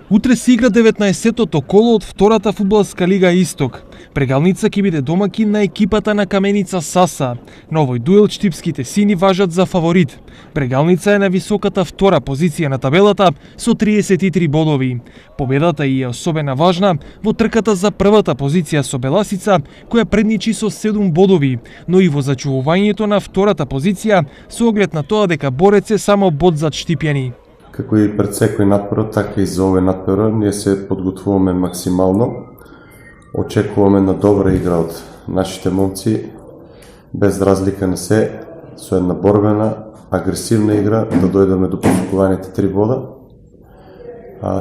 Утре се игра 19-тото коло од втората фудбалска лига Исток. Прегалница ќе биде домакин на екипата на Каменица Саса. На овој дуел штипските сини важат за фаворит. Прегалница е на високата втора позиција на табелата со 33 бодови. Победата е особено важна во трката за првата позиција со Беласица, која предничи со 7 бодови, но и во зачувувањето на втората позиција со оглед на тоа дека Борец е само бод зад Штипјани. Како и пред секој надпревар, така и за овој надпревар, ние се подготвуваме максимално. Очекуваме на добра игра од нашите момци, без разлика на се, со една борбена, агресивна игра, да дојдеме до посекуваните 3 бода.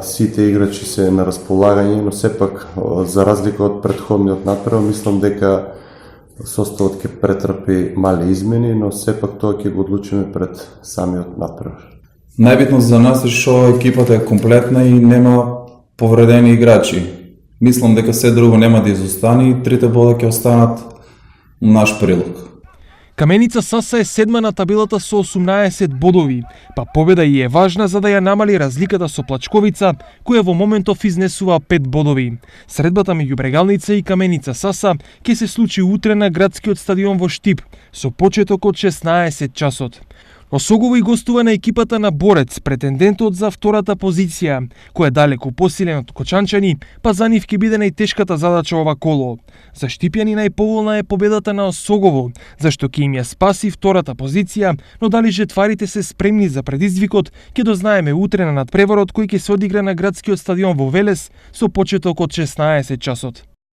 Сите играчи се на располагање, но сепак, за разлика од претходниот надпревар, мислам дека составот ќе претрпи мали измени, но сепак тоа ќе го одлучиме пред самиот надпревар. Најбитно за нас е што екипата е комплетна и нема повредени играчи. Мислам дека се друго нема да изостане и трите бода ќе останат у наш прилог. Каменица Саса е седма на табелата со 18 бодови, па победа и е важна за да ја намали разликата со Плачковица, која во моментов изнесува 5 бодови. Средбата меѓу Прегалница и Каменица Саса ќе се случи утре на градскиот стадион во Штип, со почеток од 16 часот. Осогово и гостува на екипата на Борец, претендентот за втората позиција, која е далеку посилен од кочанчани, па за нив ќе биде најтешката задача ова коло. За Штипјани најповолна е победата на Осогово, зашто ќе им ја спаси втората позиција, но дали жетварите се спремни за предизвикот, ќе дознаеме утре на надпреварот кој ќе се одигра на градскиот стадион во Велес со почеток од 16 часот.